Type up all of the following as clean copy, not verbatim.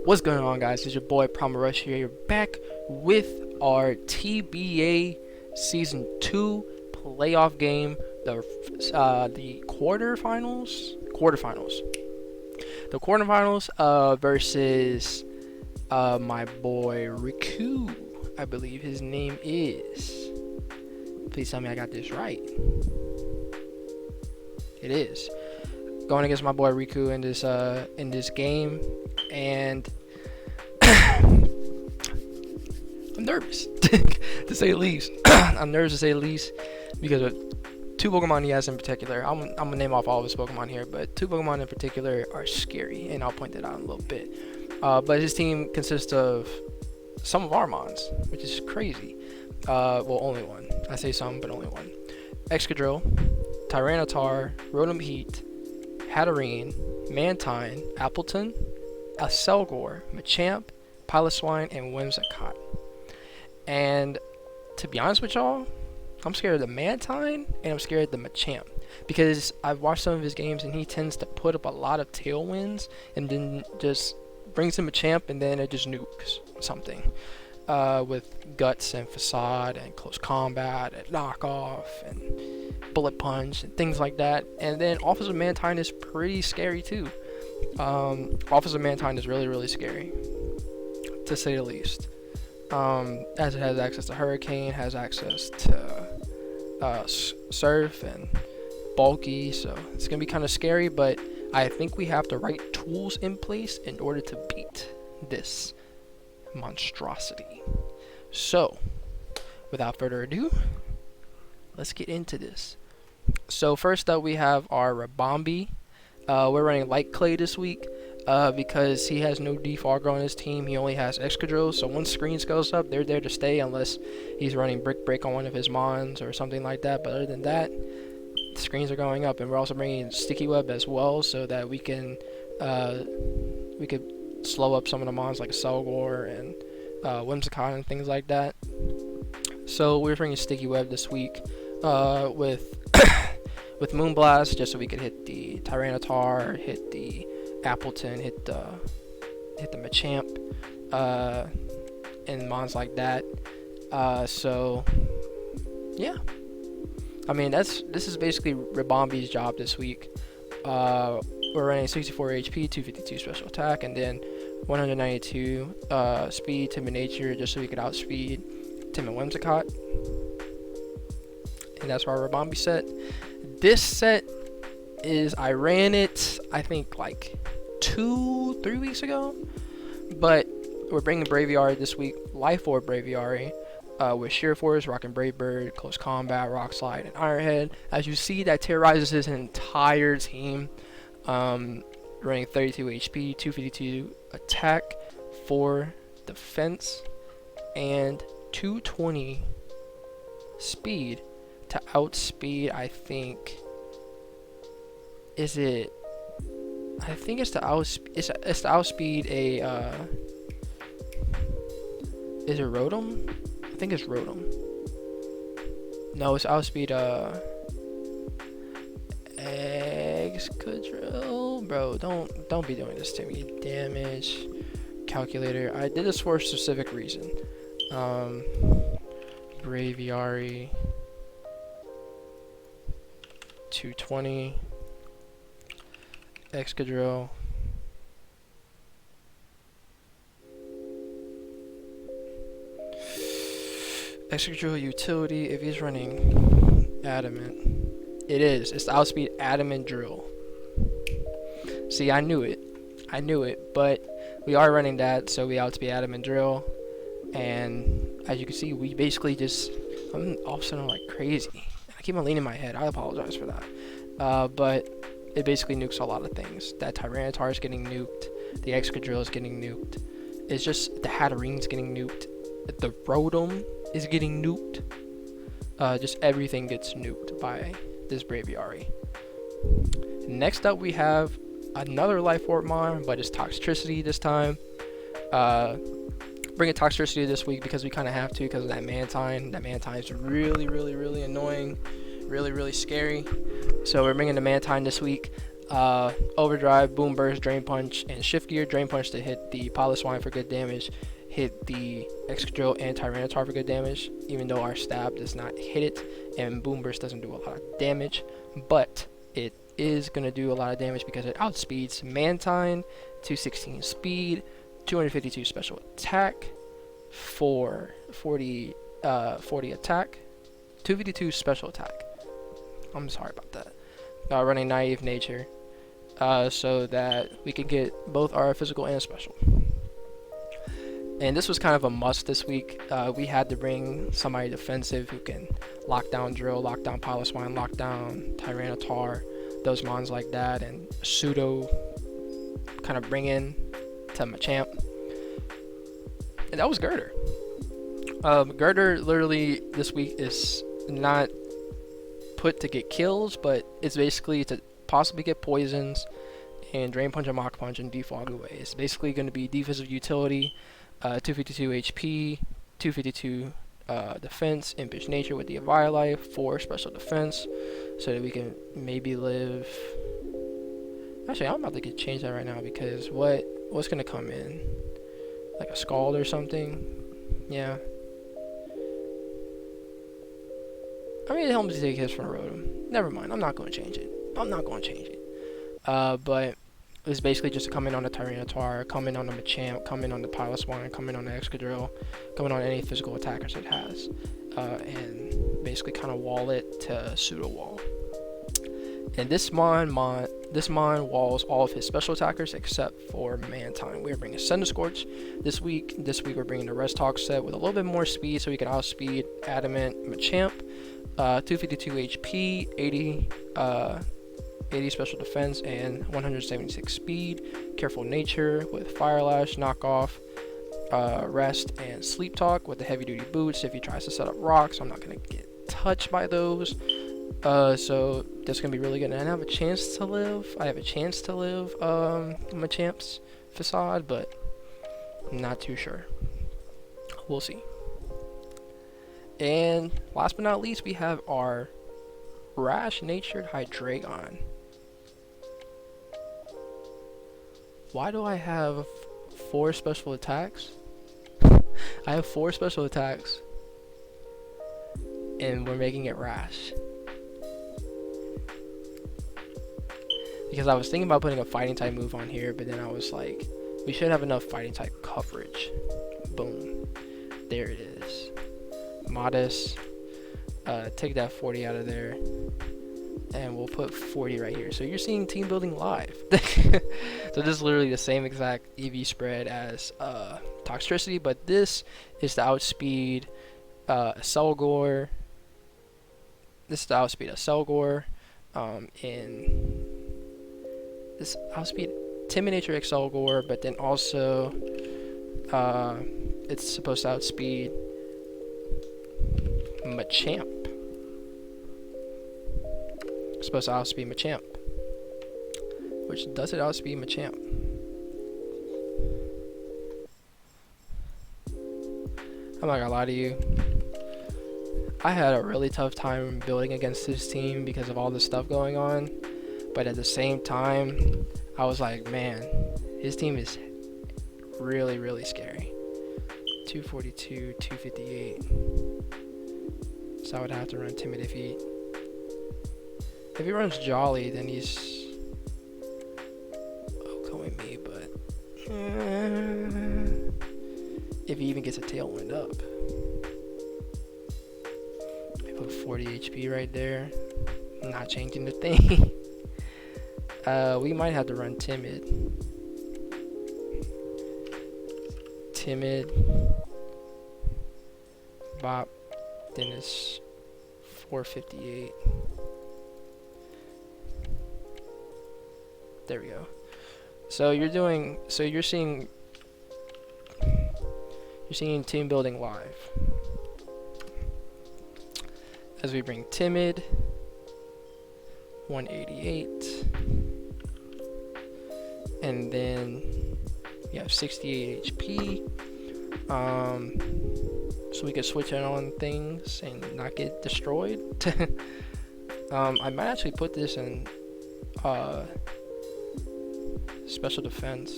What's going on, guys? It's your boy Prime Rush here. You're back with our TBA Season 2 playoff game, the quarterfinals. The quarterfinals versus my boy Ricku, I believe his name is. Please tell me I got this right. It is. Going against my boy Ricku in this game, and I'm nervous to say the least. I'm nervous to say the least because of two Pokemon he has in particular. I'm gonna name off all of his Pokemon here, but two Pokemon in particular are scary, and I'll point that out in a little bit. But his team consists of some of our Mons, which is crazy. Well, only one. I say some, but only one. Excadrill, Tyranitar, Rotom Heat, Hatterene, Mantine, Appleton, Aselgor, Machamp, Piloswine, and Whimsicott. And to be honest with y'all, I'm scared of the Mantine and I'm scared of the Machamp, because I've watched some of his games and he tends to put up a lot of tailwinds and then just brings in Machamp and then it just nukes something. With Guts and Facade and Close Combat and Knockoff and Bullet Punch and things like that. And then Officer Mantine is pretty scary too. Officer Mantine is really scary, to say the least. As it has access to Hurricane, has access to Surf and Bulky, so it's gonna be kind of scary, but I think we have the right tools in place in order to beat this monstrosity. So, without further ado, let's get into this. So first up, we have our Rabombi. We're running Light Clay this week because he has no Defogger on his team. He only has Excadrill, so once screens goes up, they're there to stay unless he's running Brick Break on one of his Mons or something like that. But other than that, the screens are going up, and we're also bringing Sticky Web as well so that we could slow up some of the Mons like Selgor and Whimsicott and things like that. So we're bringing Sticky Web this week with Moonblast, just so we could hit the Tyranitar, hit the Appleton, hit the Machamp, and Mons like that. So yeah, I mean this is basically Rabombi's job this week. We're running 64 HP, 252 special attack, and then 192 speed, Timid Nature, just so we could outspeed Tim and Whimsicott. And that's our Rabombi set. This set is, I ran it, I think like 2-3 weeks ago, but we're bringing Braviary this week, Life Orb Braviary, with Sheer Force, Rockin' Brave Bird, Close Combat, Rock Slide, and Iron Head. As you see, that terrorizes his entire team. Running 32 HP, 252 attack, 4 defense, and 220 speed to outspeed. I think it's to outspeed a is it Rotom? I think it's Rotom. No, it's outspeed Excadrill. Bro, don't be doing this to me. Damage calculator. I did this for a specific reason. Braviary 220 Excadrill. Excadrill utility, if he's running Adamant. It's to outspeed Adamant Drill. See, I knew it, but we are running that, so we outspeed Adamant Drill, and as you can see, we basically I'm all of a sudden like crazy. I keep on leaning my head, I apologize for that. But it basically nukes a lot of things. That Tyranitar is getting nuked, the Excadrill is getting nuked, it's just the Hatterene's getting nuked, the Rotom is getting nuked. Just everything gets nuked by this Braviary. Next up, we have another Life Orb Mon, but it's Toxtricity this time. Bringing Toxtricity this week because we kind of have to, because of that Mantine. That Mantine is really annoying. really scary. So we're bringing the Mantine this week. Overdrive, Boom Burst, Drain Punch, and Shift Gear. Drain Punch to hit the Piloswine for good damage, hit the Excadrill and Tyranitar for good damage, even though our stab does not hit it, and Boom Burst doesn't do a lot of damage, but it is going to do a lot of damage because it outspeeds Mantine, 216 speed, 252 special attack, 40 attack, 252 special attack. I'm sorry about that. Running Naive Nature, so that we can get both our physical and special. And this was kind of a must this week. We had to bring somebody defensive who can lock down Drill, lock down Piloswine, lock down Tyranitar, those mons like that, and pseudo kind of bring in to Machamp. And that was Girder. Girder literally this week is not put to get kills, but it's basically to possibly get poisons and Drain Punch and Mach Punch and defog away. It's basically going to be defensive utility, 252 HP, 252 defense, Impish Nature with the Eviolite, 4 special defense, so that we can maybe live. Actually, I'm about to change that right now because what's going to come in? Like a Scald or something? Yeah. I mean, it helps to take hits from Rotom. Never mind, I'm not going to change it. But it's basically just to come in on the Tyranitar, come in on the Machamp, come in on the Piloswine, come in on the Excadrill, come in on any physical attackers it has, and basically kind of wall it to pseudo wall. And this mon walls all of his special attackers except for Mantine. We're bringing Scorch this week. This week we're bringing the Restock set with a little bit more speed, so we can outspeed Adamant Machamp. 252 HP, 80 special defense, and 176 speed. Careful Nature with Fire Lash, Knockoff, Rest, and Sleep Talk with the heavy duty boots if he tries to set up rocks. I'm not going to get touched by those. So that's going to be really good. And I have a chance to live. Machamp's Facade, but I'm not too sure. We'll see. And last but not least, we have our Rash-natured Hydreigon. Why do I have 4 special attacks? I have 4 special attacks, and we're making it Rash. Because I was thinking about putting a fighting type move on here, but then I was like, we should have enough fighting type coverage. Boom. There it is. Modest. Take that 40 out of there, and we'll put 40 right here. So you're seeing team building live. So this is literally the same exact EV spread as Toxtricity, but this is to outspeed Selgor. This is to outspeed a Selgor, and this outspeed Timid Nature Excelgor, but then also it's supposed to outspeed Machamp. It's supposed to outspeed Machamp. Which does it outspeed Machamp? I'm not gonna lie to you. I had a really tough time building against this team because of all this stuff going on. But at the same time, I was like, man, his team is really, really scary. 242, 258. So I would have to run Timid if he runs Jolly, then he's OHKOing me, but if he even gets a Tailwind up. I put 40 HP right there. I'm not changing the thing. We might have to run Timid. Bop. Then it's 458. There we go. So you're seeing team building live. As we bring Timid, 188. And then you have 68 HP. So we can switch it on things and not get destroyed. I might actually put this in special defense.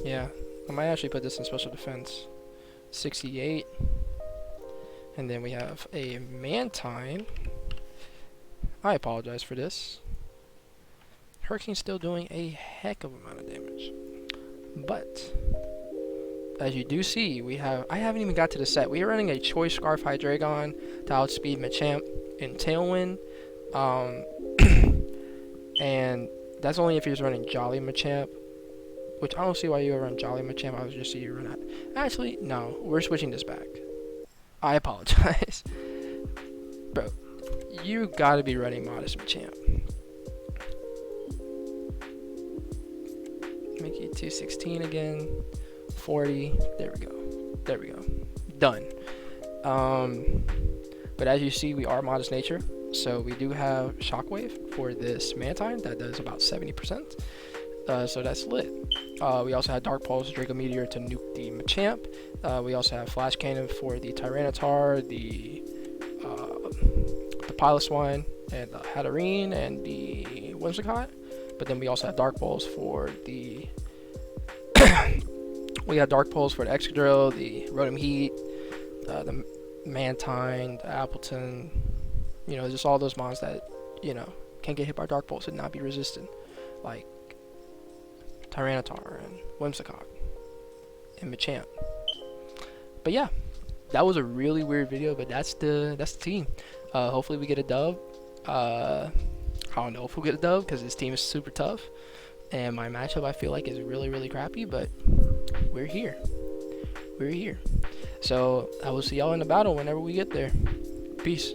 Yeah, I might actually put this in special defense. 68. And then we have a man time. I apologize for this. Hurricane's still doing a heck of a amount of damage. But as you do see, I haven't even got to the set. We are running a Choice Scarf Hydreigon to outspeed Machamp in Tailwind. And that's only if he's running Jolly Machamp, which I don't see why you would run Jolly Machamp. I would just see you run that. Actually, no, we're switching this back. I apologize. Bro, you gotta be running Modest Machamp. Make it 216 again. 40. There we go. There we go. Done. But as you see, we are Modest Nature. So we do have Shockwave for this Mantine that does about 70%. So that's lit. We also have Dark Pulse, Draco Meteor to nuke the Machamp. We also have Flash Cannon for the Tyranitar, the Piloswine, and the Hatterene, and the Whimsicott. But then we also have Dark Pulse for the we have Dark Pulse for the Excadrill, the Rotom Heat, the Mantine, the Appleton. You know, just all those mons that, you know, can get hit by Dark Pulse and not be resistant, like Tyranitar and Whimsicott and Machamp. But yeah, that was a really weird video, but that's the team. Hopefully we get a dub. I don't know if we'll get a dub because this team is super tough, and my matchup I feel like is really crappy, but we're here. We're here. So I will see y'all in the battle whenever we get there. Peace.